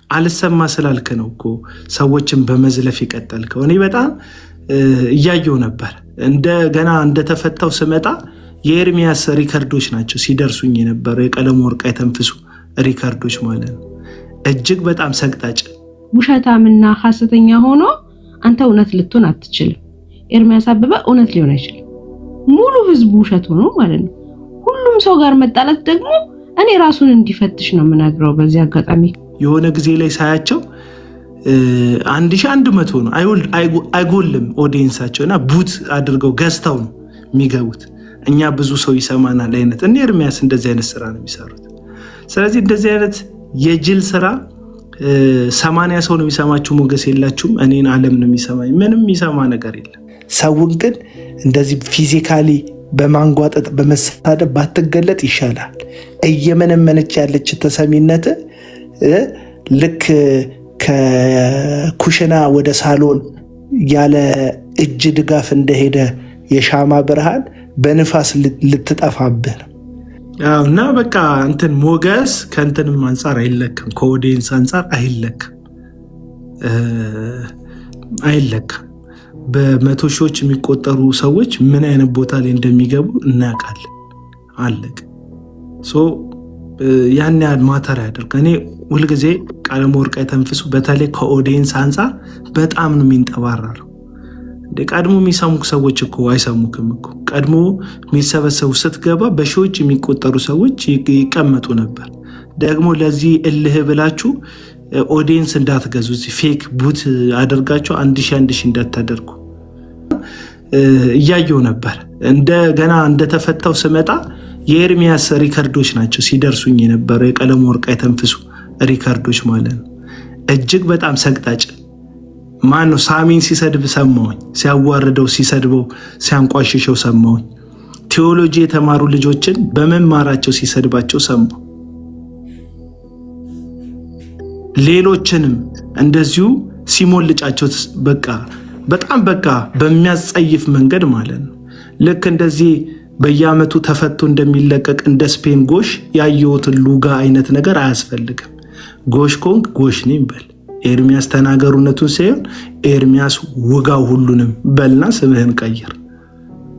አልሰማ ስላልክ ነው እኮ ሰዎችን በመዝለፍ ይቀጠልከው። እኔ በጣም እያየው ነበር። እንደገና እንደተፈታው ስመጣ የኤርሚያስ ሪከርዶች ናቸው ሲደርሱኝ የነበረው፣ የቀለም ወርቅ የተንፍሱ ሪከርዶች ማለት ነው። እጅግ በጣም ሰቅጣጭ ውሸታምና ሐሰተኛ ሆኖ አንተ እውነት ልትሆን አትችልም። ኤርሚያስ አበበ እውነት ሊሆን አይችልም። ሙሉ ህዝቡ ውሸት ሆኖ ማለት ነው። ሁሉም ሰው ጋር መጣላት ደግሞ እኔ ራሱን እንዲፈትሽ ነው የምናገረው። በዚህ አጋጣሚ የሆነ ጊዜ ላይ ሳያቸው 1100 ነው አይጎልም ኦዲየንሳቸውና ቡት አድርገው ገዝተው ነው የሚገቡት። እኛ ብዙ ሰው ይሰማናል አይነት እኔ ኤርሚያስ እንደዚህ አይነት ስራ ነው የሚሰሩት። ስለዚህ እንደዚህ አይነት የጅል ስራ 80 ሰው ነው የሚሰማችሁ፣ ሞገስ የላችሁም። እኔን ዓለም ነው የሚሰማኝ፣ ምንም የሚሰማ ነገር የለም። ሰውን ግን እንደዚህ ፊዚካሊ በማንጓጠጥ በመሳደብ ባትገለጥ ይሻላል። እየመነመነች ያለች ተሰሚነት ልክ ከኩሽና ወደ ሳሎን ያለ እጅ ድጋፍ እንደሄደ የሻማ ብርሃን በንፋስ ልትጠፋብህ ነው። እና በቃ እንትን ሞገስ ከእንትንም አንጻር አይለካም፣ ከኦዲየንስ አንጻር አይለካም። በመቶ ሺዎች የሚቆጠሩ ሰዎች ምን አይነት ቦታ ላይ እንደሚገቡ እናውቃለን። አለቅ ያን ያህል ማተር ያደርግ። እኔ ሁልጊዜ ቀለም ወርቅ የተንፍሱ በተለይ ከኦዲየንስ አንጻር በጣም ነው የሚንጠባረረው። ቀድሞ የሚሰሙ ሰዎች እኮ አይሰሙክም እኮ። ቀድሞ የሚሰበሰቡ ስትገባ በሺዎች የሚቆጠሩ ሰዎች ይቀመጡ ነበር። ደግሞ ለዚህ እልህ ብላችሁ ኦዲየንስ እንዳትገዙ፣ ፌክ ቡት አድርጋችሁ 1000 እንዳታደርጉ እያየው ነበር። እንደገና እንደተፈታው ስመጣ የኤርሚያስ ሪከርዶች ናቸው ሲደርሱኝ የነበረው፣ የቀለም ወርቅ የተንፍሱ ሪከርዶች ማለት ነው። እጅግ በጣም ሰቅጣጭ ማን ነው? ሳሚን ሲሰድብ ሰማሁኝ፣ ሲያዋርደው፣ ሲሰድበው፣ ሲያንቋሽሸው ሰማሁኝ። ቴዎሎጂ የተማሩ ልጆችን በመማራቸው ሲሰድባቸው ሰማሁ። ሌሎችንም እንደዚሁ ሲሞልጫቸው በጣም በሚያስጸይፍ መንገድ ማለት ነው። ልክ እንደዚህ በየዓመቱ ተፈቶ እንደሚለቀቅ እንደ ስፔን ጎሽ ያየሁትን ሉጋ አይነት ነገር አያስፈልግም። ጎሽ ኮንክ ጎሽ ነኝ በል። ኤርሚያስ ተናገሩነቱን ሳይሆን ኤርሚያስ ውጋው ሁሉንም በልና ስምህን ቀይር።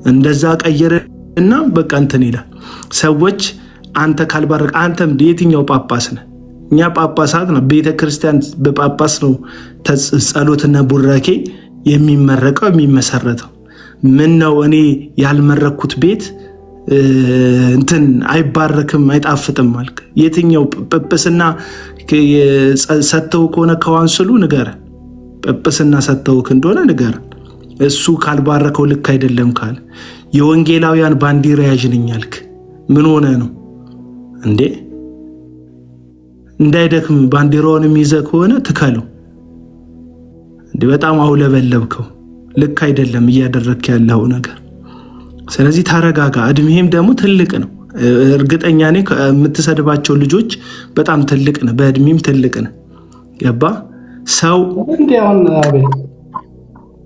እንደዛ ቀይርና በቃ እንትን ይላል። ሰዎች አንተ ካልባረክ አንተም የትኛው ጳጳስ ነህ? እኛ ጳጳሳት ነው፣ ቤተ ክርስቲያን በጳጳስ ነው ጸሎትና ቡራኬ የሚመረቀው የሚመሰረተው። ምን ነው እኔ ያልመረኩት ቤት እንትን አይባረክም አይጣፍጥም አልክ? የትኛው ጵጵስና ሰተው ከሆነ ከዋንስሉ ንገር፣ ጵጵስና ሰተውክ እንደሆነ ንገር። እሱ ካልባረከው ልክ አይደለም ካለ የወንጌላውያን ባንዲራ ያዥ ነኝ አልክ። ምን ሆነ ነው እንዴ? እንዳይደክም ባንዲራውን የሚይዘህ ከሆነ ትከለው እንዴ። በጣም አውለበለብከው። ልክ አይደለም እያደረክ ያለው ነገር። ስለዚህ ታረጋጋ። እድሜህም ደግሞ ትልቅ ነው። እርግጠኛ ነኝ የምትሰድባቸው ልጆች በጣም ትልቅ ነው፣ በእድሜም ትልቅ ነው። ገባ ሰው እንዴ? አሁን አቤል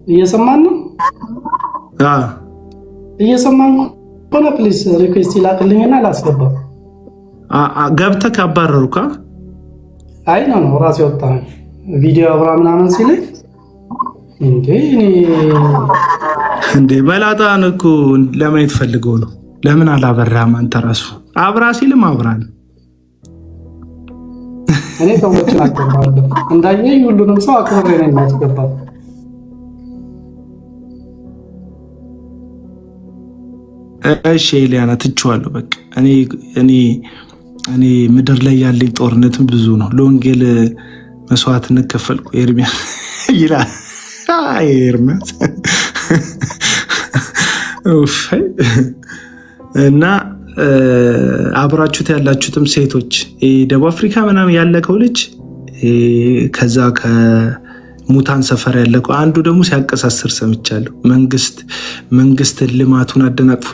እየሰማን ነው? እየሰማን ሆነ። ፕሊዝ ሪኩዌስት ይላክልኝና ላስገባው። ገብተህ ካባረሩካ? አይ ነው ራሴ ወጣ ቪዲዮ አብራ ምናምን ሲለኝ እንዴ መላጣን እኮ ለማየት ፈልገው ነው። ለምን አላበራህም አንተ? ራሱ አብራ ሲልም አብራን። እኔ ሰዎችን አከብራለሁ፣ እንዳየኝ ሁሉንም ሰው አክብሬ ነው የማስገባው። እሺ ኤሊያና ትቼዋለሁ በቃ። እኔ ምድር ላይ ያለኝ ጦርነትም ብዙ ነው። ለወንጌል መስዋዕትነት ከፈልኩ ኤርሚያስ ይላል። ኤርሚያስ እና አብራችሁት ያላችሁትም ሴቶች ደቡብ አፍሪካ ምናምን ያለከው ልጅ ከዛ ከሙታን ሰፈር ያለከው አንዱ ደግሞ ሲያቀሳስር ሰምቻለሁ። መንግስት ልማቱን አደናቅፎ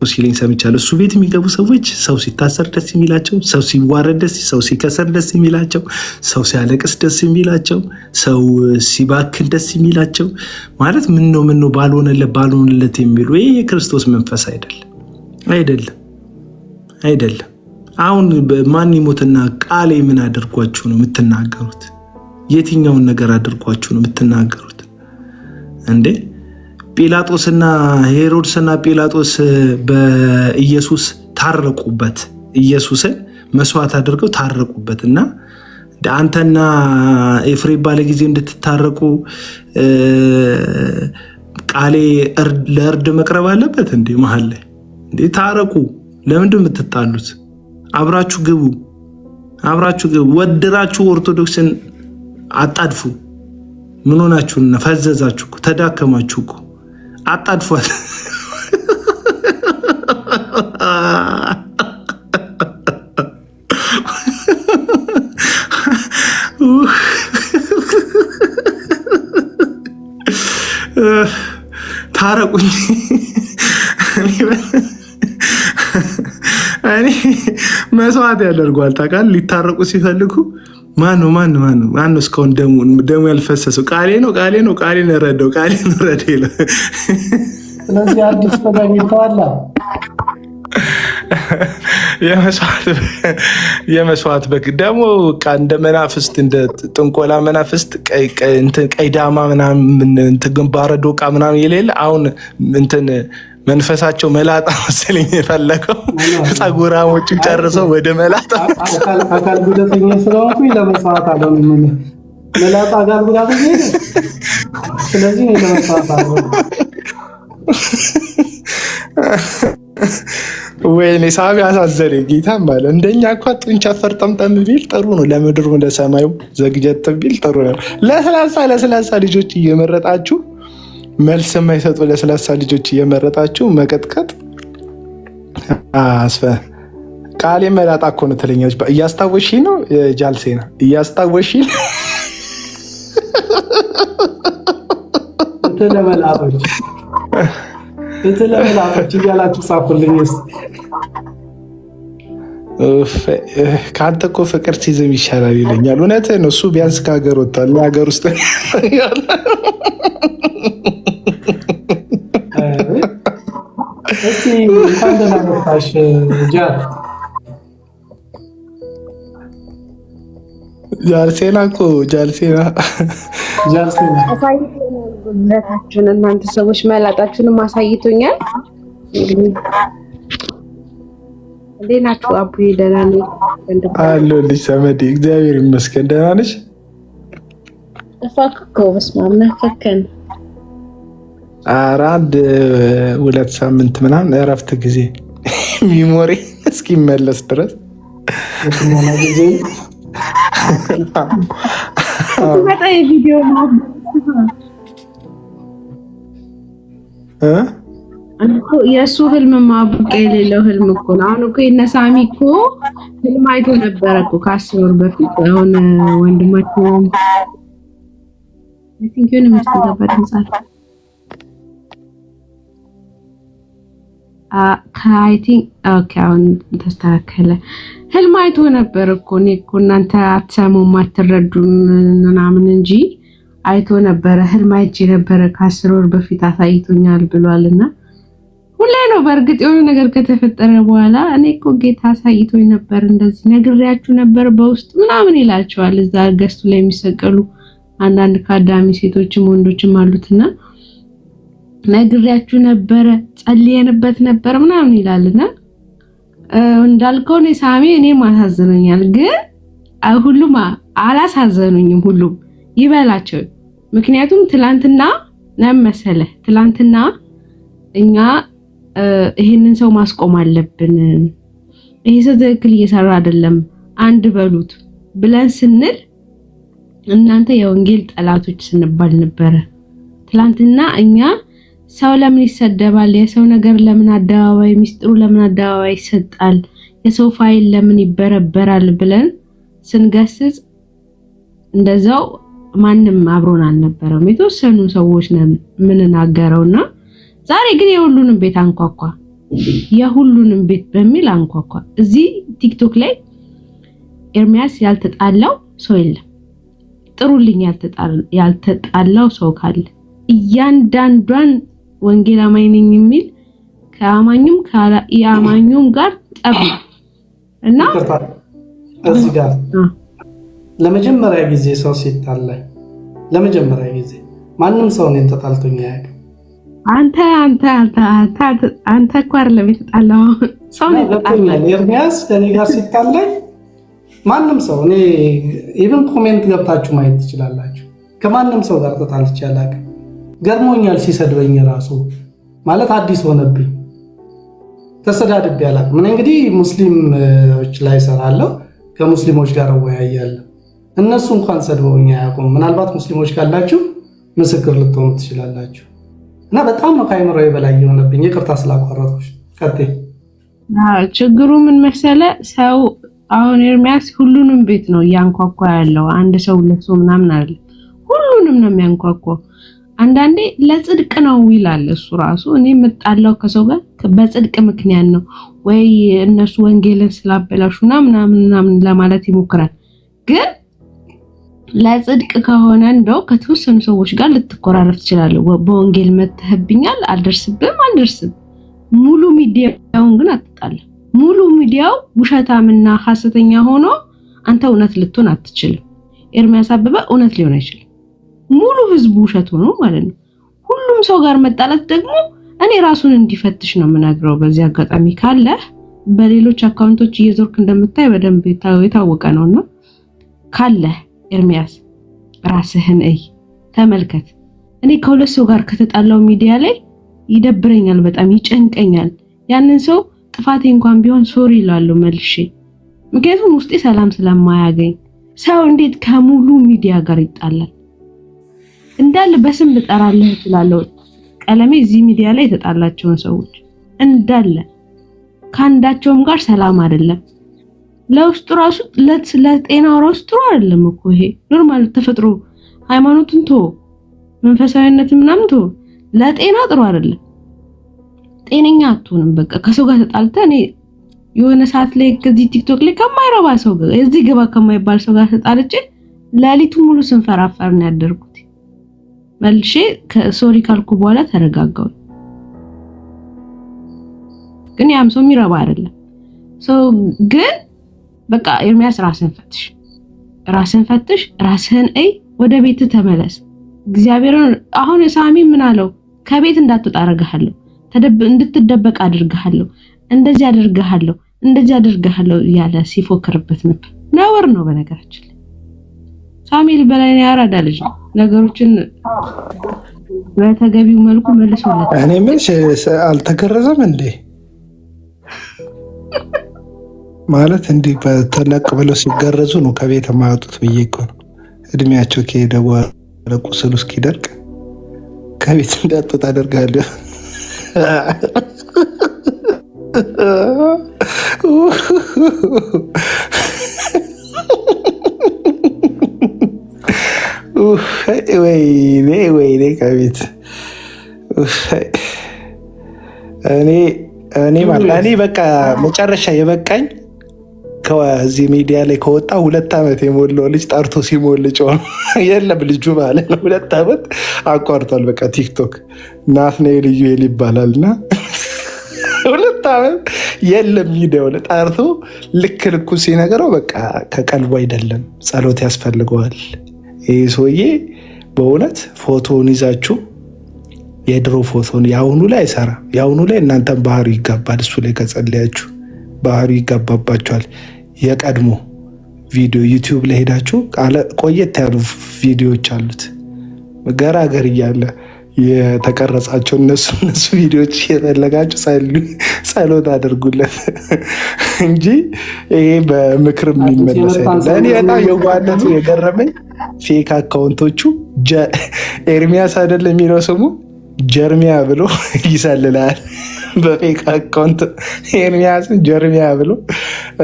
ሲለኝ ሰምቻለሁ። እሱ ቤት የሚገቡ ሰዎች ሰው ሲታሰር ደስ የሚላቸው፣ ሰው ሲዋረድ ሰው ሲከሰር ደስ የሚላቸው፣ ሰው ሲያለቅስ ደስ የሚላቸው፣ ሰው ሲባክን ደስ የሚላቸው ማለት ምን ነው ባልሆነለት የሚሉ ይህ የክርስቶስ መንፈስ አይደለም። አሁን ማን ይሞትና ቃሌ ምን አድርጓችሁ ነው የምትናገሩት? የትኛውን ነገር አድርጓችሁ ነው የምትናገሩት እንዴ? ጲላጦስና ሄሮድስና ጲላጦስ በኢየሱስ ታረቁበት። ኢየሱስን መስዋዕት አድርገው ታረቁበት እና አንተና ኤፍሬም ባለ ጊዜ እንድትታረቁ ቃሌ ለእርድ መቅረብ አለበት እንዴ? መሀል ላይ እንዴ ታረቁ። ለምንድን የምትጣሉት? አብራችሁ ግቡ፣ አብራችሁ ግቡ። ወድራችሁ ኦርቶዶክስን አጣድፉ። ምን ሆናችሁና ፈዘዛችሁ እኮ ተዳከማችሁ እኮ። አጣድፏት። ታረቁኝ። እኔ መስዋዕት ያደርጓል ታውቃለህ። ሊታረቁ ሲፈልጉ ማነው እስካሁን ደሙ ያልፈሰሰው? ቃሌ ነው ረደው ቃሌ ነው ረደ ይላል። ስለዚህ አዲስ ተገኝተዋል። የመስዋዕት በግ ደግሞ እንደ መናፍስት እንደ ጥንቆላ መናፍስት ቀይ ዳማ ምናምን ግንባረ ዶቃ ምናምን የሌለ አሁን እንትን መንፈሳቸው መላጣ መሰለኝ የፈለገው ፀጉራሞቹን ጨርሰው ወደ መላጣ። አካል ጉዳተኛ ስለሆንኩኝ ለመስዋዕት አለምን መላጣ አካል ጉዳተኛ። ስለዚህ ለመስዋዕት አለምን ወይኔ ሳቢ አሳዘነኝ። ጌታ ማለት እንደኛ እኮ ጡንቻ ፈርጠምጠም ቢል ጥሩ ነው፣ ለምድሩ ለሰማዩ ዘግጀት ቢል ጥሩ ነው። ለስላሳ ልጆች እየመረጣችሁ መልስ የማይሰጡ ለስላሳ ልጆች እየመረጣችሁ መቀጥቀጥ ቃሌ መላጣ እኮ ነው ትለኛለች። እያስታወሺ ነው ጃልሴ ነው እያስታወሺ ለመላጦች እያላችሁ ጻፉልኝ። ከአንተ እኮ ፍቅር ሲዝም ይሻላል ይለኛል። እውነትህ ነው። እሱ ቢያንስ ከሀገር ወጥቷል። ሀገር ውስጥ እስቲ እንኳን ደህና መጣሽ ጃልሴና እኮ ጃልሴና ጉልበታችሁን እናንተ ሰዎች መላጣችሁንም አሳይቶኛል። እንዴት ናችሁ? አቡዬ ደህና ነኝ አለሁልሽ። ሰመዴ እግዚአብሔር ይመስገን። ደህና ነሽ? ጠፋክ እኮ በስመ አብ ናፈከን። ኧረ 2 ሳምንት ምናምን እረፍት ጊዜ ሚሞሪ እስኪመለስ ድረስ ጊዜ በጣም ቪዲዮ ነው የእሱ ህልም ማቡቅ የሌለው ህልም እኮ ነው። አሁን እኮ የነሳሚ እኮ ህልም አይቶ ነበረ እኮ ከ10 ወር በፊት። አሁን ወንድማችን ቲንኪውን የምትገባት ህንጻት አሁን ተስተካከለ። ህልም አይቶ ነበር እኮ እኔ እኮ እናንተ አትሰሙም አትረዱም ምናምን እንጂ አይቶ ነበረ። ህልም አይቼ ነበረ ከ10 ወር በፊት አሳይቶኛል ብሏልና ሁሌ ነው በእርግጥ የሆነ ነገር ከተፈጠረ በኋላ እኔ እኮ ጌታ አሳይቶኝ ነበር እንደዚህ ነግሬያችሁ ነበር በውስጥ ምናምን ይላቸዋል። እዛ ገስቱ ላይ የሚሰቀሉ አንዳንድ ካዳሚ ሴቶችም ወንዶችም አሉትና ነግሬያችሁ ነበረ ጸልየንበት ነበር ምናምን ይላልና እንዳልከው ነው ሳሚ። እኔ ማሳዘኑኛል ግን ሁሉም አላሳዘኑኝም። ሁሉም ይበላቸው። ምክንያቱም ትላንትና ለመሰለ ትላንትና እኛ ይሄንን ሰው ማስቆም አለብን፣ ይሄ ሰው ትክክል እየሰራ አይደለም አንድ በሉት ብለን ስንል እናንተ የወንጌል ጠላቶች ስንባል ነበረ። ትላንትና እኛ ሰው ለምን ይሰደባል፣ የሰው ነገር ለምን አደባባይ ሚስጥሩ ለምን አደባባይ ይሰጣል፣ የሰው ፋይል ለምን ይበረበራል ብለን ስንገስጽ እንደዛው ማንም አብሮን አልነበረም። የተወሰኑ ሰዎች ነን ምንናገረውና ዛሬ ግን የሁሉንም ቤት አንኳኳ። የሁሉንም ቤት በሚል አንኳኳ። እዚህ ቲክቶክ ላይ ኤርሚያስ ያልተጣላው ሰው የለም። ጥሩልኝ ያልተጣላው ሰው ካለ እያንዳንዷን ወንጌል አማኝ ነኝ የሚል ከአማኙም ከአማኙም ጋር ጠብ እና እዚህ ጋር ለመጀመሪያ ጊዜ ሰው ሲጣላይ ለመጀመሪያ ጊዜ ማንም ሰው እኔን ተጣልቶኝ አያውቅም። አንተ እኮ አይደለም የተጣላው ሰው ነው የተጣላው። ኤርሚያስ ከኔ ጋር ሲጣላይ ማንም ሰው እኔ ኢቭን ኮሜንት ገብታችሁ ማየት ትችላላችሁ። ከማንም ሰው ጋር ተጣልቼ አላውቅም። ገርሞኛል ሲሰድበኝ ራሱ ማለት አዲስ ሆነብኝ። ተሰዳድቤ አላውቅም። እኔ እንግዲህ ሙስሊሞች ላይ እሰራለሁ፣ ከሙስሊሞች ጋር እወያያለሁ። እነሱ እንኳን ሰድበውኝ አያውቁም። ምናልባት ሙስሊሞች ካላችሁ ምስክር ልትሆኑ ትችላላችሁ። እና በጣም ነው ከአይምሮዬ በላይ የሆነብኝ። ይቅርታ ስላቋረጥኩሽ። ቀጥይ። ችግሩ ምን መሰለ፣ ሰው አሁን ኤርሚያስ ሁሉንም ቤት ነው እያንኳኳ ያለው። አንድ ሰው ሁለት ሰው ምናምን አይደለም፣ ሁሉንም ነው የሚያንኳኳው። አንዳንዴ ለጽድቅ ነው ይላል እሱ ራሱ። እኔ የምጣላው ከሰው ጋር በጽድቅ ምክንያት ነው ወይ እነሱ ወንጌልን ስላበላሹ ምናምን ለማለት ይሞክራል። ግን ለጽድቅ ከሆነ እንደው ከተወሰኑ ሰዎች ጋር ልትቆራረፍ ትችላለህ። በወንጌል መተህብኛል፣ አልደርስም። ሙሉ ሚዲያውን ግን አትጣላ። ሙሉ ሚዲያው ውሸታምና ሐሰተኛ ሆኖ አንተ እውነት ልትሆን አትችልም። ኤርሚያስ አበበ እውነት ሊሆን አይችልም። ሙሉ ህዝቡ ውሸት ሆኖ ማለት ነው። ሁሉም ሰው ጋር መጣላት ደግሞ እኔ ራሱን እንዲፈትሽ ነው የምነግረው። በዚህ አጋጣሚ ካለ በሌሎች አካውንቶች እየዞርክ እንደምታይ በደንብ የታወቀ ነውና ካለ ኤርሚያስ ራስህን ተመልከት። እኔ ከሁለት ሰው ጋር ከተጣላው ሚዲያ ላይ ይደብረኛል፣ በጣም ይጨንቀኛል። ያንን ሰው ጥፋቴ እንኳን ቢሆን ሶሪ እላለሁ መልሼ። ምክንያቱም ውስጤ ሰላም ስለማያገኝ። ሰው እንዴት ከሙሉ ሚዲያ ጋር ይጣላል? እንዳለ በስም ልጠራልህ እችላለሁ። ቀለሜ እዚህ ሚዲያ ላይ የተጣላቸውን ሰዎች እንዳለ ካንዳቸውም ጋር ሰላም አይደለም። ለውስጡ ራሱ ለጤናው ራሱ ጥሩ አይደለም እኮ ይሄ ኖርማል ተፈጥሮ ሃይማኖትን መንፈሳዊነትን ምናምን ለጤና ጥሩ አይደለም። ጤነኛ አትሆንም። በቃ ከሰው ጋር ተጣልተህ እኔ የሆነ ሰዓት ላይ ከዚህ ቲክቶክ ላይ ከማይረባ ሰው ጋር እዚህ ገባ ከማይባል ሰው ጋር ተጣልቼ ሌሊቱ ሙሉ ስንፈራፈር ነው ያደርኩት። መልሼ ሶሪ ካልኩ በኋላ ተረጋጋው። ግን ያም ሰው የሚረባ አይደለም። ግን በቃ ኤርሚያስ ራስህን ፈትሽ፣ ራስህን ወደ ቤት ተመለስ። እግዚአብሔርን አሁን ሳሚ ምን አለው? ከቤት እንዳትወጣ አደርግሃለሁ፣ እንድትደበቅ አድርግሃለሁ፣ እንደዚህ አድርግሃለሁ ያለ ሲፎክርበት ነበር። ነውር ነው በነገራችን ላይ። ሳሙኤል በላይ ያራዳ ልጅ ነው። ነገሮችን በተገቢው መልኩ መልሶለት። እኔ ምንሽ አልተገረዘም እንዴ? ማለት እንዲህ በተለቅ ብለው ሲገረዙ ነው ከቤት የማያወጡት ብዬ እኮ ነው። እድሜያቸው ከሄደ በኋላ ቁስሉ እስኪደርቅ ከቤት እንዳትወጣ አደርጋለሁ። ወይኔ ከቤት እኔ በቃ መጨረሻ የበቃኝ ከዚህ ሚዲያ ላይ ከወጣ 2 ዓመት የሞላው ልጅ ጠርቶ ሲሞልጨው የለም ልጁ ማለት ነው። 2 ዓመት አቋርጧል። በቃ ቲክቶክ ናትናኤል ኢዩኤል ይባላልና 2 ዓመት የለም ሚዲያው ላይ ጠርቶ ልኩ ሲነገረው በቃ ከቀልቡ አይደለም፣ ጸሎት ያስፈልገዋል። ይህ ሰውዬ በእውነት ፎቶውን ይዛችሁ የድሮ ፎቶን የአሁኑ ላይ አይሰራም። የአሁኑ ላይ እናንተም ባህሩ ይጋባል። እሱ ላይ ከጸለያችሁ ባህሩ ይጋባባችኋል። የቀድሞ ቪዲዮ ዩቲዩብ ላይ ሄዳችሁ ቆየት ያሉ ቪዲዮዎች አሉት ገራገር እያለ የተቀረጻቸው እነሱ ቪዲዮዎች የፈለጋችሁ ጸሎት አድርጉለት እንጂ ይሄ በምክር የሚመለስ ለእኔ በጣም የዋህነቱ የገረመኝ ፌክ አካውንቶቹ ኤርሚያስ አይደለም የሚለው ስሙ ጀርሚያ ብሎ ይሰልላል። በፌክ አካውንት ኤርሚያስን ጀርሚያ ብሎ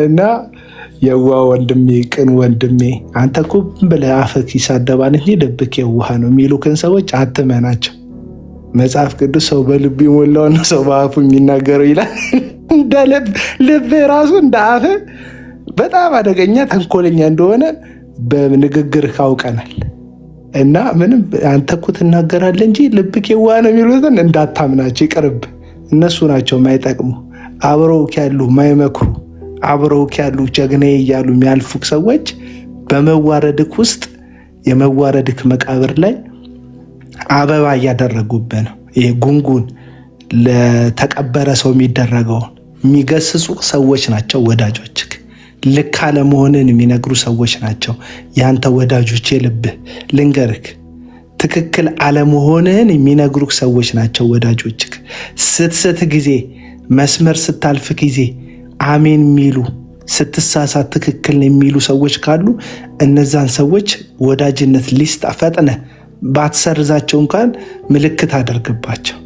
እና የዋ ወንድሜ ቅን ወንድሜ አንተ እኮ ብለህ አፍህ ይሳደባል እንጂ ልብክ የዋህ ነው የሚሉክን ሰዎች አትመናቸው። መጽሐፍ ቅዱስ ሰው በልብ የሞላውን ሰው በአፉ የሚናገረው ይላል። እንደ ልብ ራሱ እንደ አፍህ በጣም አደገኛ ተንኮለኛ እንደሆነ በንግግር ካውቀናል። እና ምንም አንተ እኮ ትናገራለህ እንጂ ልብክ የዋህ ነው የሚሉትን እንዳታምናቸው፣ ይቅርብ። እነሱ ናቸው የማይጠቅሙ አብረው ያሉ ማይመክሩ አብረውክ ያሉ ጀግኔ እያሉ የሚያልፉ ሰዎች በመዋረድክ ውስጥ የመዋረድክ መቃብር ላይ አበባ እያደረጉብህ ነው። ይሄ ጉንጉን ለተቀበረ ሰው የሚደረገውን የሚገስጹ ሰዎች ናቸው ወዳጆችክ። ልክ አለመሆንን የሚነግሩ ሰዎች ናቸው ያንተ ወዳጆች። የልብህ ልንገርክ፣ ትክክል አለመሆንን የሚነግሩክ ሰዎች ናቸው ወዳጆችክ። ስትስት ጊዜ፣ መስመር ስታልፍ ጊዜ አሜን የሚሉ ስትሳሳት ትክክል የሚሉ ሰዎች ካሉ እነዛን ሰዎች ወዳጅነት ሊስት ፈጥነ ባትሰርዛቸው እንኳን ምልክት አደርግባቸው።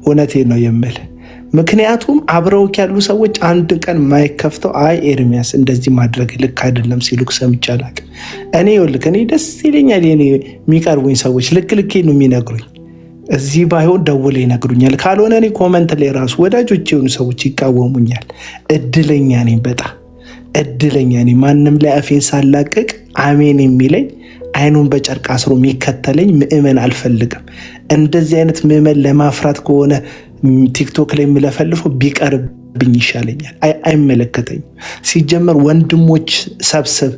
እውነቴን ነው የምልህ። ምክንያቱም አብረውክ ያሉ ሰዎች አንድ ቀን ማይክ ከፍተው አይ ኤርሚያስ እንደዚህ ማድረግ ልክ አይደለም ሲሉክ ሰምቼ አላውቅም። እኔ ይኸውልህ እኔ ደስ ይለኛል የኔ የሚቀርቡኝ ሰዎች ልክ ነው የሚነግሩኝ። እዚህ ባይሆን ደውለው ይነግሩኛል። ካልሆነ እኔ ኮመንት ላይ ራሱ ወዳጆች የሆኑ ሰዎች ይቃወሙኛል። እድለኛ ነኝ፣ በጣም እድለኛ ነኝ። ማንም ላይ አፌን ሳላቅቅ አሜን የሚለኝ አይኑን በጨርቅ አስሮ የሚከተለኝ ምእመን አልፈልግም። እንደዚህ አይነት ምእመን ለማፍራት ከሆነ ቲክቶክ ላይ የምለፈልፈው ቢቀርብኝ ይሻለኛል። አይመለከተኝም። ሲጀመር ወንድሞች ሰብስብ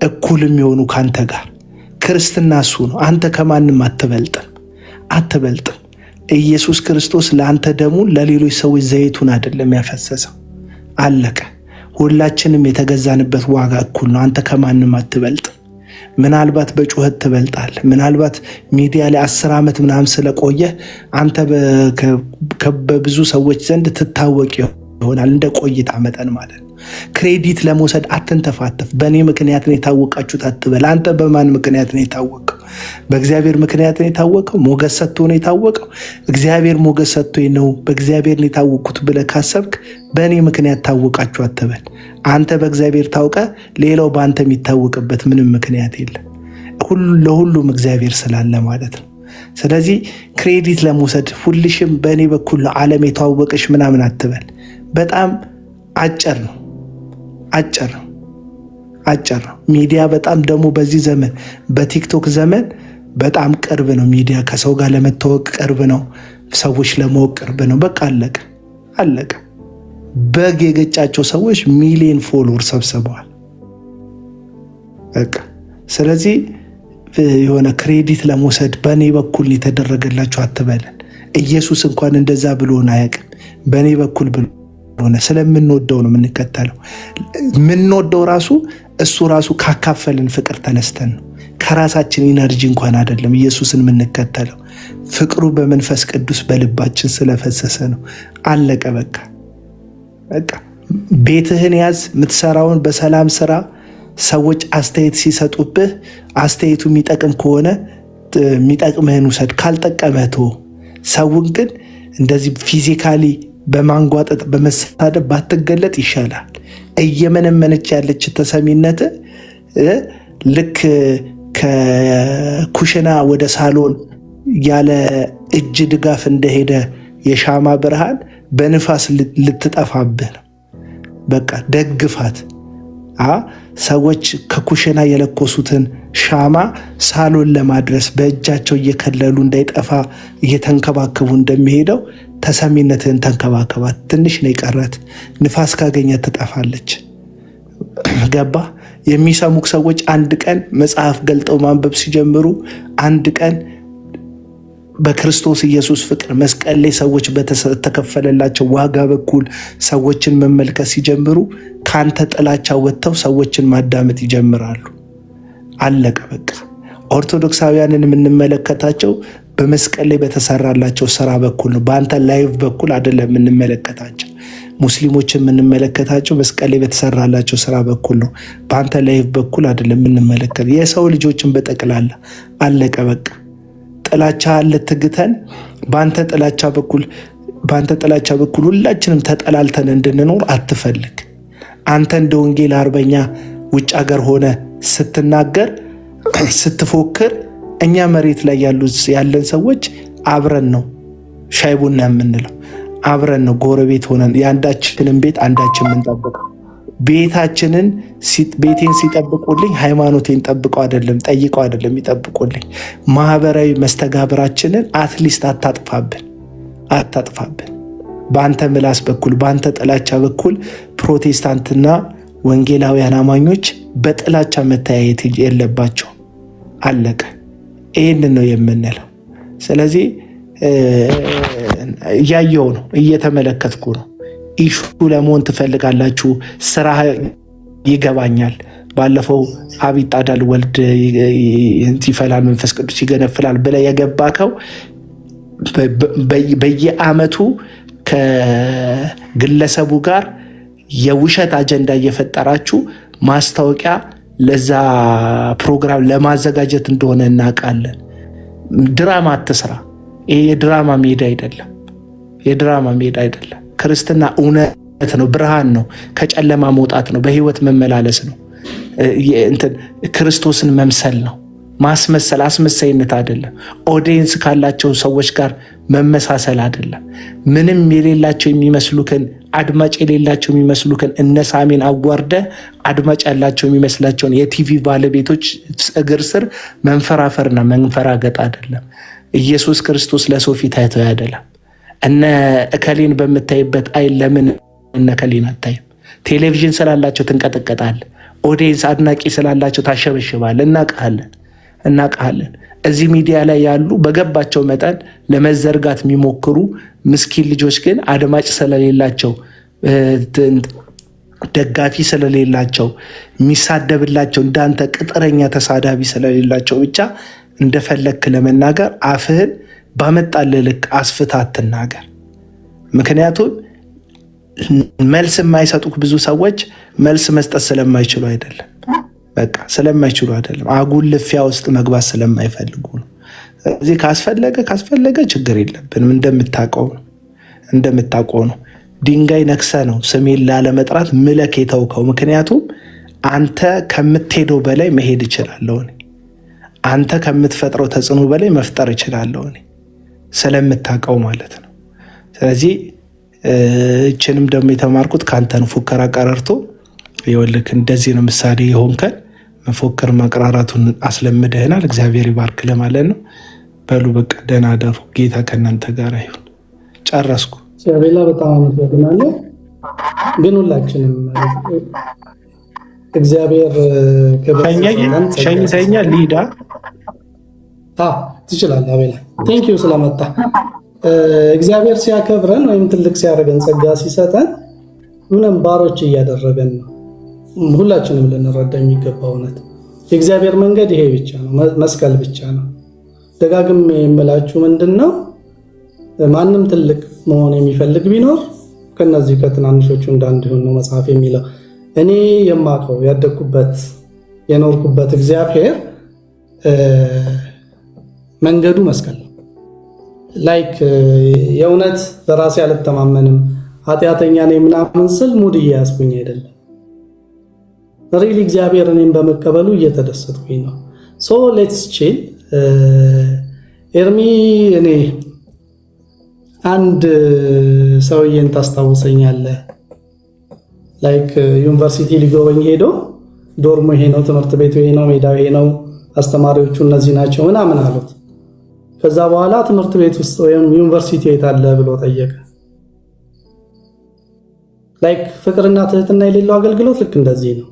እኩል የሚሆኑ ካንተ ጋር። ክርስትና እሱ ነው። አንተ ከማንም አትበልጥም። ኢየሱስ ክርስቶስ ለአንተ ደሙን ለሌሎች ሰዎች ዘይቱን አይደለም ያፈሰሰው። አለቀ። ሁላችንም የተገዛንበት ዋጋ እኩል ነው። አንተ ከማንም አትበልጥም። ምናልባት በጩኸት ትበልጣለህ። ምናልባት ሚዲያ ላይ 10 ዓመት ምናምን ስለቆየህ አንተ በብዙ ሰዎች ዘንድ ትታወቅ ይሆናል፣ እንደ ቆይታ መጠን ማለት ነው። ክሬዲት ለመውሰድ አትንተፋተፍ። በእኔ ምክንያት ነው የታወቃችሁት አትበል። አንተ በማን ምክንያት ነው የታወቀው? በእግዚአብሔር ምክንያት ነው የታወቀው። ሞገስ ሰጥቶ ነው የታወቀው። እግዚአብሔር ሞገስ ሰጥቶኝ ነው በእግዚአብሔር ነው የታወቅኩት ብለህ ካሰብክ በእኔ ምክንያት ታወቃችሁ አትበል። አንተ በእግዚአብሔር ታውቀ፣ ሌላው በአንተ የሚታወቅበት ምንም ምክንያት የለም። ለሁሉም እግዚአብሔር ስላለ ማለት ነው። ስለዚህ ክሬዲት ለመውሰድ ሁልሽም በእኔ በኩል ነው ዓለም የተዋወቀሽ ምናምን አትበል። በጣም አጭር ነው። ሚዲያ በጣም ደግሞ በዚህ ዘመን በቲክቶክ ዘመን በጣም ቅርብ ነው። ሚዲያ ከሰው ጋር ለመታወቅ ቅርብ ነው። ሰዎች ለማወቅ ቅርብ ነው። በቃ አለቀ። በግ የገጫቸው ሰዎች ሚሊዮን ፎሎወር ሰብስበዋል። በቃ ስለዚህ የሆነ ክሬዲት ለመውሰድ በእኔ በኩል የተደረገላቸው አትበለን። ኢየሱስ እንኳን እንደዛ ብሎን አያውቅም። በእኔ በኩል ብሎ ሆነ ስለምንወደው ነው የምንከተለው። የምንወደው ራሱ እሱ ራሱ ካካፈልን ፍቅር ተነስተን ነው። ከራሳችን ኢነርጂ እንኳን አይደለም ኢየሱስን የምንከተለው። ፍቅሩ በመንፈስ ቅዱስ በልባችን ስለፈሰሰ ነው። አለቀ። በቃ ቤትህን ያዝ። የምትሰራውን በሰላም ስራ። ሰዎች አስተያየት ሲሰጡብህ አስተያየቱ የሚጠቅም ከሆነ የሚጠቅምህን ውሰድ፣ ካልጠቀመህ ተወው። ሰውን ግን እንደዚህ ፊዚካሊ በማንጓጠጥ በመሳደብ ባትገለጥ ይሻላል። እየመነመነች ያለች ተሰሚነት ልክ ከኩሽና ወደ ሳሎን ያለ እጅ ድጋፍ እንደሄደ የሻማ ብርሃን በንፋስ ልትጠፋብህ ነው። በቃ ደግፋት። ሰዎች ከኩሽና የለኮሱትን ሻማ ሳሎን ለማድረስ በእጃቸው እየከለሉ እንዳይጠፋ እየተንከባከቡ እንደሚሄደው ተሰሚነትህን ተንከባከባት። ትንሽ ነው የቀረት። ንፋስ ካገኘ ትጠፋለች። ገባ? የሚሰሙክ ሰዎች አንድ ቀን መጽሐፍ ገልጠው ማንበብ ሲጀምሩ፣ አንድ ቀን በክርስቶስ ኢየሱስ ፍቅር መስቀል ላይ ሰዎች በተከፈለላቸው ዋጋ በኩል ሰዎችን መመልከት ሲጀምሩ ካንተ ጥላቻ ወጥተው ሰዎችን ማዳመጥ ይጀምራሉ። አለቀ በቃ። ኦርቶዶክሳውያንን የምንመለከታቸው በመስቀል ላይ በተሰራላቸው ስራ በኩል ነው። በአንተ ላይቭ በኩል አይደለም የምንመለከታቸው። ሙስሊሞችን የምንመለከታቸው መስቀል ላይ በተሰራላቸው ስራ በኩል ነው። በአንተ ላይቭ በኩል አይደለም የምንመለከት። የሰው ልጆችን በጠቅላላ አለቀ በቃ። ጥላቻ ልትግተን በአንተ ጥላቻ በኩል ሁላችንም ተጠላልተን እንድንኖር አትፈልግ። አንተ እንደ ወንጌል አርበኛ ውጭ ሀገር ሆነ ስትናገር ስትፎክር፣ እኛ መሬት ላይ ያለን ሰዎች አብረን ነው ሻይ ቡና የምንለው፣ አብረን ነው ጎረቤት ሆነን የአንዳችንን ቤት አንዳችን የምንጠብቀው። ቤቴን ሲጠብቁልኝ ሃይማኖቴን ጠብቀው አይደለም ጠይቀው አይደለም ይጠብቁልኝ። ማህበራዊ መስተጋብራችንን አትሊስት አታጥፋብን። በአንተ ምላስ በኩል በአንተ ጥላቻ በኩል ፕሮቴስታንትና ወንጌላውያን አማኞች በጥላቻ መተያየት የለባቸው። አለቀ። ይህንን ነው የምንለው። ስለዚህ እያየው ነው፣ እየተመለከትኩ ነው። ኢሹ ለመሆን ትፈልጋላችሁ። ስራ ይገባኛል። ባለፈው አብ ይጣዳል ወልድ ይፈላል መንፈስ ቅዱስ ይገነፍላል ብለህ የገባከው በየአመቱ ከግለሰቡ ጋር የውሸት አጀንዳ እየፈጠራችሁ ማስታወቂያ ለዛ ፕሮግራም ለማዘጋጀት እንደሆነ እናውቃለን። ድራማ አትስራ። ይሄ የድራማ ሜዳ አይደለም። የድራማ ሜዳ አይደለም። ክርስትና እውነት ነው፣ ብርሃን ነው፣ ከጨለማ መውጣት ነው፣ በህይወት መመላለስ ነው፣ ክርስቶስን መምሰል ነው። ማስመሰል አስመሳይነት አይደለም። ኦዲየንስ ካላቸው ሰዎች ጋር መመሳሰል አይደለም። ምንም የሌላቸው የሚመስሉክን አድማጭ የሌላቸው የሚመስሉክን እነ ሳሚን አዋርደ አድማጭ ያላቸው የሚመስላቸውን የቲቪ ባለቤቶች እግር ስር መንፈራፈርና መንፈራገጥ አይደለም። ኢየሱስ ክርስቶስ ለሰው ፊት አይቶ አይደለም። እነ እከሌን በምታይበት አይ ለምን እነ እከሌን አታይም? ቴሌቪዥን ስላላቸው ትንቀጠቀጣል። ኦዲየንስ አድናቂ ስላላቸው ታሸበሽባል። እናውቃለን። እዚህ ሚዲያ ላይ ያሉ በገባቸው መጠን ለመዘርጋት የሚሞክሩ ምስኪን ልጆች ግን አድማጭ ስለሌላቸው፣ ደጋፊ ስለሌላቸው፣ የሚሳደብላቸው እንዳንተ ቅጥረኛ ተሳዳቢ ስለሌላቸው ብቻ እንደፈለግክ ለመናገር አፍህን ባመጣልህ ልክ አስፍታ አትናገር። ምክንያቱም መልስ የማይሰጡክ ብዙ ሰዎች መልስ መስጠት ስለማይችሉ አይደለም። በቃ ስለማይችሉ አይደለም። አጉል ልፊያ ውስጥ መግባት ስለማይፈልጉ ነው። እዚህ ካስፈለገ ችግር የለብንም። እንደምታውቀው ነው። ድንጋይ ነክሰ ነው ስሜን ላለመጥራት ምለክ የተውከው። ምክንያቱም አንተ ከምትሄደው በላይ መሄድ እችላለሁ። አንተ ከምትፈጥረው ተጽዕኖ በላይ መፍጠር እችላለሁ ስለምታውቀው ማለት ነው። ስለዚህ እችንም ደግሞ የተማርኩት ከአንተ ነው። ፉከራ ቀረርቶ ይኸውልህ እንደዚህ ነው ምሳሌ የሆንከን። መፎከር ማቅራራቱን አስለምደህናል። እግዚአብሔር ይባርክ ለማለት ነው። በሉ በቃ ደህና አደሩ። ጌታ ከእናንተ ጋር ይሁን። ጨረስኩ። ሌላ በጣም አመሰግናለሁ። ግን ሁላችንም እግዚአብሔር ሸኝተኛ ሊዳ ትችላለህ። አቤላ ቴንኪዩ ስለመጣ። እግዚአብሔር ሲያከብረን ወይም ትልቅ ሲያደርገን ጸጋ ሲሰጠን ምንም ባሮች እያደረገን ነው። ሁላችንም ልንረዳ የሚገባ እውነት የእግዚአብሔር መንገድ ይሄ ብቻ ነው፣ መስቀል ብቻ ነው። ደጋግም የምላችሁ ምንድን ነው፣ ማንም ትልቅ መሆን የሚፈልግ ቢኖር ከነዚህ ከትናንሾቹ እንዳንዲሆን ነው መጽሐፍ የሚለው። እኔ የማውቀው ያደግኩበት የኖርኩበት እግዚአብሔር መንገዱ መስቀል ነው። ላይክ የእውነት በራሴ አልተማመንም ኃጢአተኛ ነኝ ምናምን ስል ሙድ እያያዝኩኝ አይደለም። ሪሊ እግዚአብሔር እኔም በመቀበሉ እየተደሰትኩኝ ነው። ሶ ሌትስ ቺል። ኤርሚ እኔ አንድ ሰውዬን ታስታውሰኛለህ። ላይክ ዩኒቨርሲቲ ሊጎበኝ ሄዶ ዶርሞ ይሄ ነው፣ ትምህርት ቤቱ ይሄ ነው፣ ሜዳው ይሄ ነው፣ አስተማሪዎቹ እነዚህ ናቸው ምናምን አሉት። ከዛ በኋላ ትምህርት ቤት ውስጥ ወይም ዩኒቨርሲቲ የት አለ ብሎ ጠየቀ። ላይክ ፍቅርና ትህትና የሌለው አገልግሎት ልክ እንደዚህ ነው።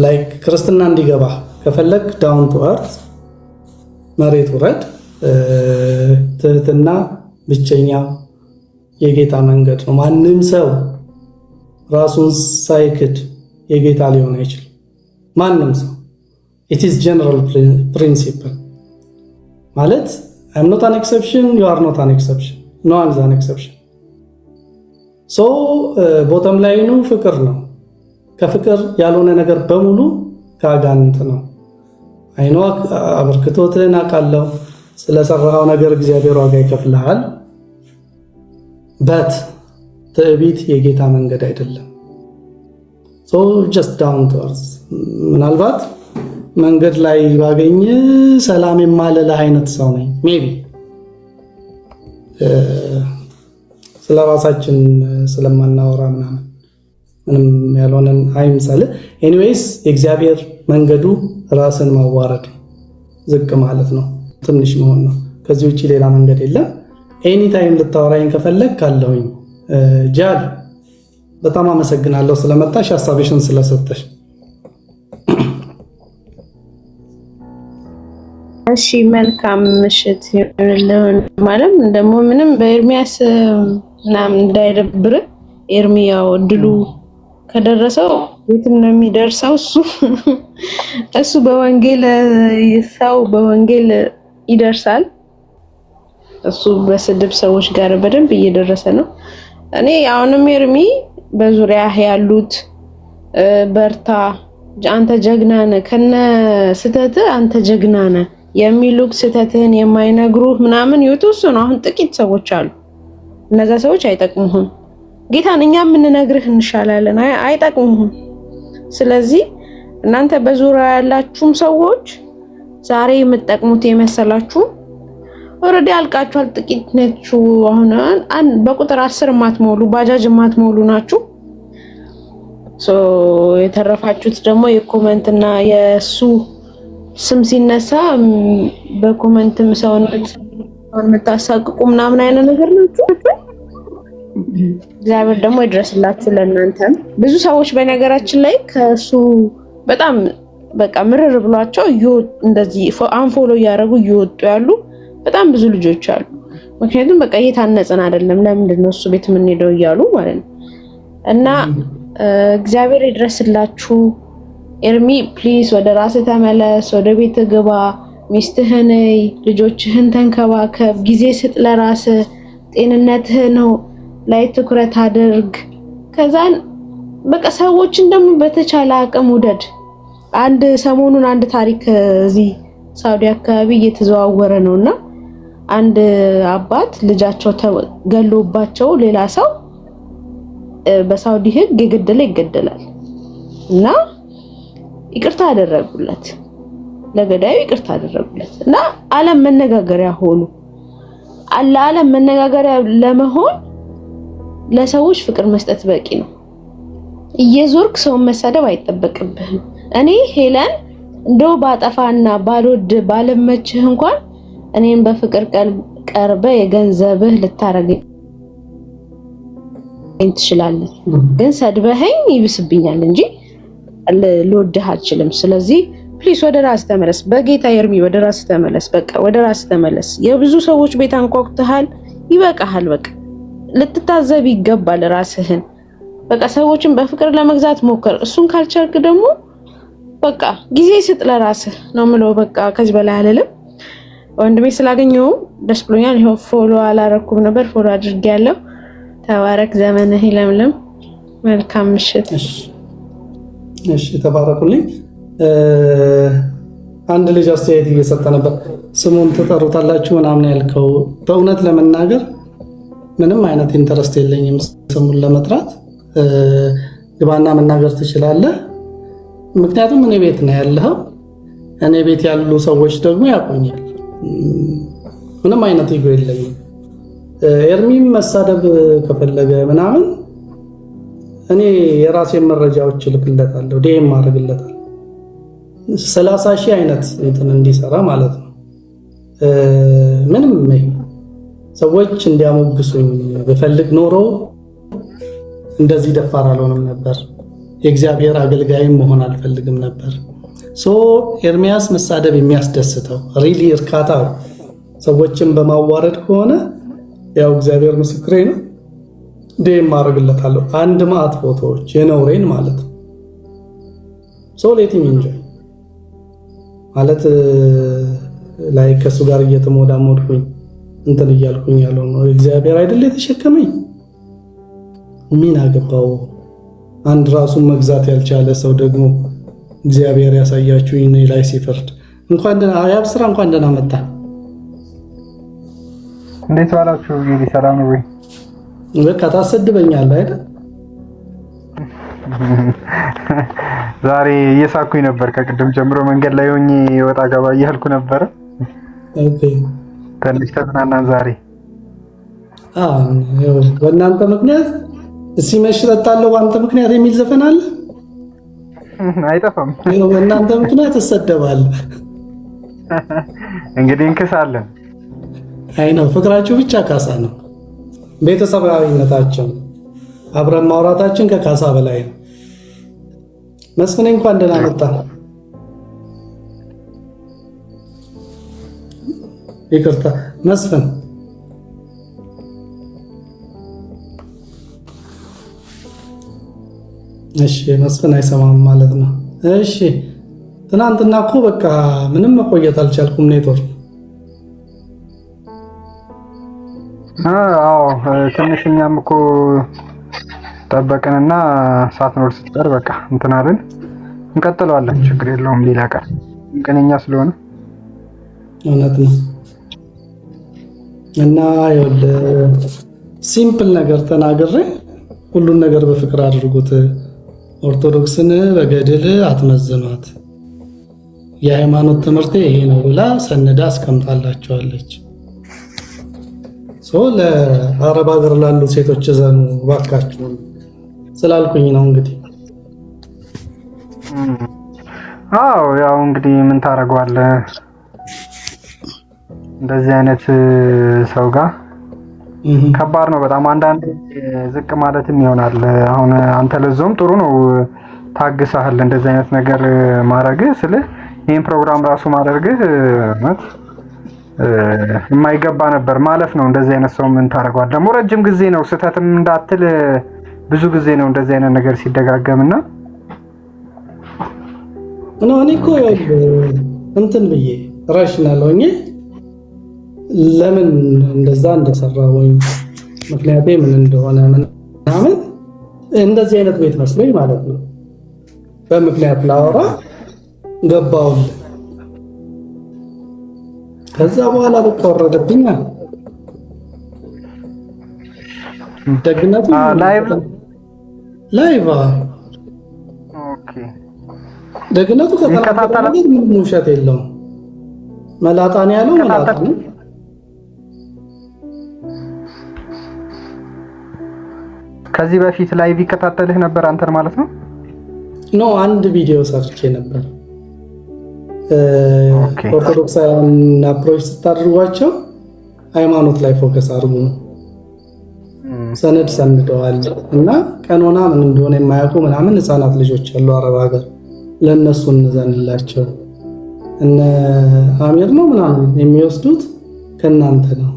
ላይክ ክርስትና እንዲገባ ከፈለግ ዳውን ቱ አርት መሬት ውረድ። ትህትና ብቸኛው የጌታ መንገድ ነው። ማንም ሰው ራሱን ሳይክድ የጌታ ሊሆን አይችልም። ማንም ሰው it is general principle ማለት I'm not an exception, you are not an exception, no one is an exception. so ቦተም ላይኑ ፍቅር ነው። ከፍቅር ያልሆነ ነገር በሙሉ ከአጋንንት ነው። አይኖ አበርክቶትህን አውቃለሁ። ስለሰራው ነገር እግዚአብሔር ዋጋ ይከፍልሃል። በት ትዕቢት የጌታ መንገድ አይደለም። so just down to earth። ምናልባት መንገድ ላይ ባገኝ ሰላም የማልልህ አይነት ሰው ነኝ ሜቢ። ስለ ራሳችን ስለማናወራ ምንም ያልሆነን አይምሰልህ። ኤኒዌይስ የእግዚአብሔር መንገዱ ራስን ማዋረድ ዝቅ ማለት ነው፣ ትንሽ መሆን ነው። ከዚህ ውጪ ሌላ መንገድ የለም። ኤኒ ታይም ልታወራኝ ከፈለግ ካለሁኝ። ጃል በጣም አመሰግናለሁ ስለመጣሽ ሀሳብሽን ስለሰጠሽ። እሺ መልካም ምሽት ይሁንልህ። ማለት ደግሞ ምንም በኤርሚያስ ምናምን እንዳይደብር ኤርሚ ያው እድሉ ከደረሰው የትም ነው የሚደርሰው። እሱ በወንጌል ሰው በወንጌል ይደርሳል። እሱ በስድብ ሰዎች ጋር በደንብ እየደረሰ ነው። እኔ አሁንም ኤርሚ በዙሪያ ያሉት በርታ፣ አንተ ጀግና ነህ፣ ከነ ስተት አንተ ጀግና ነህ የሚሉክ ስተትህን የማይነግሩህ ምናምን የተወሰኑ አሁን ጥቂት ሰዎች አሉ። እነዛ ሰዎች አይጠቅሙህም። ጌታን እኛ የምንነግርህ እንሻላለን፣ አይጠቅሙህም። ስለዚህ እናንተ በዙሪያ ያላችሁም ሰዎች ዛሬ የምትጠቅሙት የመሰላችሁ ኦልሬዲ አልቃችኋል። ጥቂት ናችሁ። አሁን በቁጥር 10 ማትሞሉ ባጃጅ ማትሞሉ ናችሁ። የተረፋችሁት ደግሞ የኮመንትና የሱ ስም ሲነሳ በኮመንትም ሰውን የምታሳቅቁ ምናምን አይነት ነገር ናችሁ። እግዚአብሔር ደግሞ ይድረስላችሁ ለእናንተም። ብዙ ሰዎች በነገራችን ላይ ከሱ በጣም በቃ ምርር ብሏቸው እንደዚህ አንፎሎ እያደረጉ እየወጡ ያሉ በጣም ብዙ ልጆች አሉ። ምክንያቱም በቃ እየታነጽን አይደለም፣ ለምንድን ነው እሱ ቤት የምንሄደው እያሉ ማለት ነው። እና እግዚአብሔር ይድረስላችሁ። ኤርሚ ፕሊዝ ወደ ራስህ ተመለስ፣ ወደ ቤት ግባ፣ ሚስትህን፣ ልጆችህን ተንከባከብ፣ ጊዜ ስጥ ለራስህ፣ ጤንነትህ ነው ላይ ትኩረት አድርግ። ከዛን በቃ ሰዎችን ደግሞ በተቻለ አቅም ውደድ። ሰሞኑን አንድ ታሪክ እዚህ ሳውዲ አካባቢ እየተዘዋወረ ነውና አንድ አባት ልጃቸው ተገሎባቸው ሌላ ሰው በሳውዲ ሕግ የገደለ ይገደላል እና ይቅርታ አደረጉለት፣ ለገዳዩ ይቅርታ አደረጉለት እና ዓለም መነጋገሪያ ሆኑ። ዓለም መነጋገሪያ ለመሆን ለሰዎች ፍቅር መስጠት በቂ ነው። እየዞርክ ሰውን መሳደብ አይጠበቅብህም። እኔ ሄለን እንደው ባጠፋና ባልወድ ባለመችህ እንኳን እኔን በፍቅር ቀርበ የገንዘብህ ልታረገኝ ትችላለህ፣ ግን ሰድበኸኝ ይብስብኛል እንጂ ልወድህ አልችልም። ስለዚህ ፕሊስ ወደ ራስ ተመለስ። በጌታ ኤርሚ ወደ ራስ ተመለስ። በቃ ወደ ራስ ተመለስ። የብዙ ሰዎች ቤት አንኳኩተሃል፣ ይበቃሃል። በቃ ልትታዘብ ይገባል ራስህን። በቃ ሰዎችን በፍቅር ለመግዛት ሞክር። እሱን ካልቻልክ ደግሞ በቃ ጊዜ ስጥ ለራስህ ነው የምለው። በቃ ከዚህ በላይ አልልም። ወንድሜ ስላገኘው ደስ ብሎኛል። ይሄው ፎሎ አላረኩም ነበር፣ ፎሎ አድርጌያለሁ። ተባረክ፣ ዘመንህ ይለምልም። መልካም ምሽት። እሺ ተባረኩልኝ። አንድ ልጅ አስተያየት እየሰጠ ነበር። ስሙን ትጠሩታላችሁ ምናምን ያልከው፣ በእውነት ለመናገር ምንም አይነት ኢንተረስት የለኝም ስሙን ለመጥራት። ግባና መናገር ትችላለህ። ምክንያቱም እኔ ቤት ነው ያለኸው። እኔ ቤት ያሉ ሰዎች ደግሞ ያቆኛል። ምንም አይነት ኢጎ የለኝም። ኤርሚም መሳደብ ከፈለገ ምናምን እኔ የራሴን መረጃዎች እልክለታለሁ፣ ዲኤም አድርግለታለሁ 30,000 አይነት እንትን እንዲሰራ ማለት ነው። ምንም ሰዎች እንዲያሞግሱኝ ብፈልግ ኖሮ እንደዚህ ደፋር አልሆንም ነበር። የእግዚአብሔር አገልጋይም መሆን አልፈልግም ነበር። ኤርሚያስ መሳደብ የሚያስደስተው ሪሊ እርካታው ሰዎችን በማዋረድ ከሆነ ያው እግዚአብሔር ምስክሬ ነው፣ ዴም ማድረግለታለሁ። አንድ ማዕት ፎቶዎች የነውሬን ማለት ነው። ሌቲም ኢንጆይ ማለት ላይ ከሱ ጋር እየተሞዳሞድኩኝ እንትን እያልኩኝ ያለው ነው። እግዚአብሔር አይደል የተሸከመኝ? ምን አገባው? አንድ ራሱን መግዛት ያልቻለ ሰው ደግሞ እግዚአብሔር ያሳያችሁ እኔ ላይ ሲፈርድ እንኳን ያብስራ እንኳን ደህና መጣ። እንዴት ዋላችሁ? እንግዲህ ሰላም ነው ወይ? በቃ ታሰድበኛለህ አይደል? ዛሬ እየሳኩኝ ነበር ከቅድም ጀምሮ መንገድ ላይ ሆኜ ወጣ ገባ እያልኩ ነበር። ኦኬ ትንሽ ተዝናናን ዛሬ። በእናንተ ምክንያት ሲመሽ እጠጣለሁ በአንተ ምክንያት የሚል ዘፈን አለ። አይጠፋም። በእናንተ ምክንያት እሰደባለሁ። እንግዲህ እንክሳለን። አይ ነው ፍቅራችሁ ብቻ ካሳ ነው። ቤተሰባዊነታችን አብረን ማውራታችን ከካሳ በላይ ነው። መስፍን እንኳን ደህና መጣ። ይቅርታ መስፍን። እሺ መስፍን አይሰማም ማለት ነው። እሺ ትናንትና እኮ በቃ ምንም መቆየት አልቻልኩም። ኔትወርክ አዎ ትንሽ እኛም እኮ ጠበቅንና ሳትኖር ስትቀር በቃ እንትን አለን። እንቀጥለዋለን፣ ችግር የለውም። ሌላ ቀን ቀንኛ ስለሆነ እውነት ነው። እና ሲምፕል ነገር ተናግሬ ሁሉን ነገር በፍቅር አድርጉት። ኦርቶዶክስን በገድል አትመዝኗት፣ የሃይማኖት ትምህርት ይሄ ነው ብላ ሰነዳ አስቀምጣላቸዋለች። ለአረብ ሀገር ላሉ ሴቶች ዘኑ ባካችሁ ስላልኩኝ ነው እንግዲህ። አዎ ያው እንግዲህ ምን ታደርገዋለህ፣ እንደዚህ አይነት ሰው ጋር ከባድ ነው በጣም። አንዳንድ ዝቅ ማለትም ይሆናል። አሁን አንተ ለዞም ጥሩ ነው ታግሳህል እንደዚህ አይነት ነገር ማድረግ ስለ ይሄን ፕሮግራም ራሱ ማድረግህ ማለት የማይገባ ነበር ማለት ነው። እንደዚህ አይነት ሰው ምን ታደርገዋለህ? ደግሞ ረጅም ጊዜ ነው ስተትም እንዳትል ብዙ ጊዜ ነው እንደዚህ አይነት ነገር ሲደጋገምና እኔ እኮ እንትን ብዬ ራሽናል ሆኜ ለምን እንደዛ እንደሰራሁኝ ምክንያቴ ምን እንደሆነ ምናምን እንደዚህ አይነት ቤት መስሎኝ ማለት ነው። በምክንያት ላወራ ገባሁኝ። ከዛ በኋላ በቃ ወረደብኝ። ደግነቱ ላይቭ ኦኬ፣ ደግነቱ ከተከታተለ ምንም ውሸት የለውም። መላጣን ያለው መላጣን ከዚህ በፊት ላይቭ ይከታተልህ ነበር አንተን ማለት ነው? ኖ አንድ ቪዲዮ ሰርቼ ነበር። ኦርቶዶክሳውያን አፕሮች ስታደርጓቸው ሃይማኖት ላይ ፎከስ አድርጉ ነው። ሰነድ ሰንደዋል እና ቀኖና ምን እንደሆነ የማያውቁ ምናምን ህፃናት ልጆች አሉ አረብ ሀገር፣ ለእነሱ እንዘንላቸው። እነ አሚር ነው ምናምን የሚወስዱት ከእናንተ ነው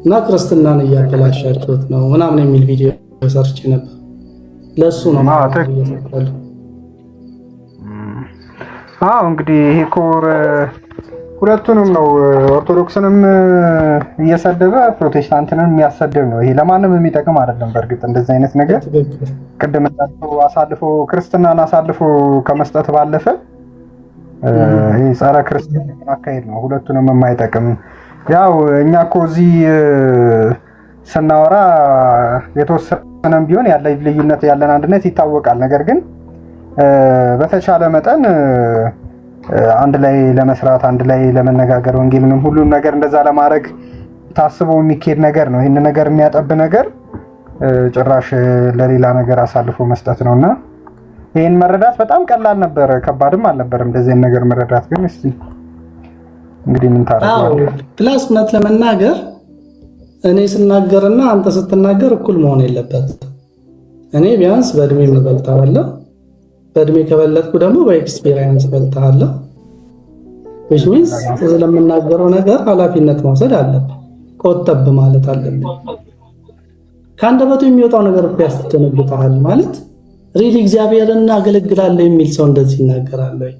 እና ክርስትናን እያበላሻችሁት ነው ምናምን የሚል ቪዲዮ ሰርቼ ነበር። ለሱ ነው እንግዲህ ይሄ ኮር ሁለቱንም ነው፣ ኦርቶዶክስንም እየሰደበ ፕሮቴስታንትንም የሚያሰድብ ነው። ይሄ ለማንም የሚጠቅም አይደለም። በእርግጥ እንደዚህ አይነት ነገር ቅድም አሳልፎ ክርስትናን አሳልፎ ከመስጠት ባለፈ ይሄ ጸረ ክርስቲያን አካሄድ ነው። ሁለቱንም የማይጠቅም ያው እኛ እኮ እዚህ ስናወራ የተወሰነም ቢሆን ያለ ልዩነት ያለን አንድነት ይታወቃል። ነገር ግን በተቻለ መጠን አንድ ላይ ለመስራት አንድ ላይ ለመነጋገር ወንጌልንም ሁሉም ነገር እንደዛ ለማድረግ ታስቦ የሚካሄድ ነገር ነው። ይህን ነገር የሚያጠብ ነገር ጭራሽ ለሌላ ነገር አሳልፎ መስጠት ነውና ይህን መረዳት በጣም ቀላል ነበር፣ ከባድም አልነበረም እንደዚህ ነገር መረዳት። ግን እስቲ እንግዲህ ምን ታደርጋለህ? ፕላስ እውነት ለመናገር እኔ ስናገርና አንተ ስትናገር እኩል መሆን የለበት። እኔ ቢያንስ በእድሜ እበልጥሃለሁ፣ በእድሜ ከበለጥኩ ደግሞ በኤክስፒሪየንስ እበልጥሃለሁ። which means ስለምናገረው ነገር ኃላፊነት መውሰድ አለብን፣ ቆጠብ ማለት አለብን። ከአንደበቱ የሚወጣው ነገር እኮ ያስደነግጣል። ማለት ሪሊ እግዚአብሔርን እናገለግላለሁ የሚል ሰው እንደዚህ ይናገራል ወይ?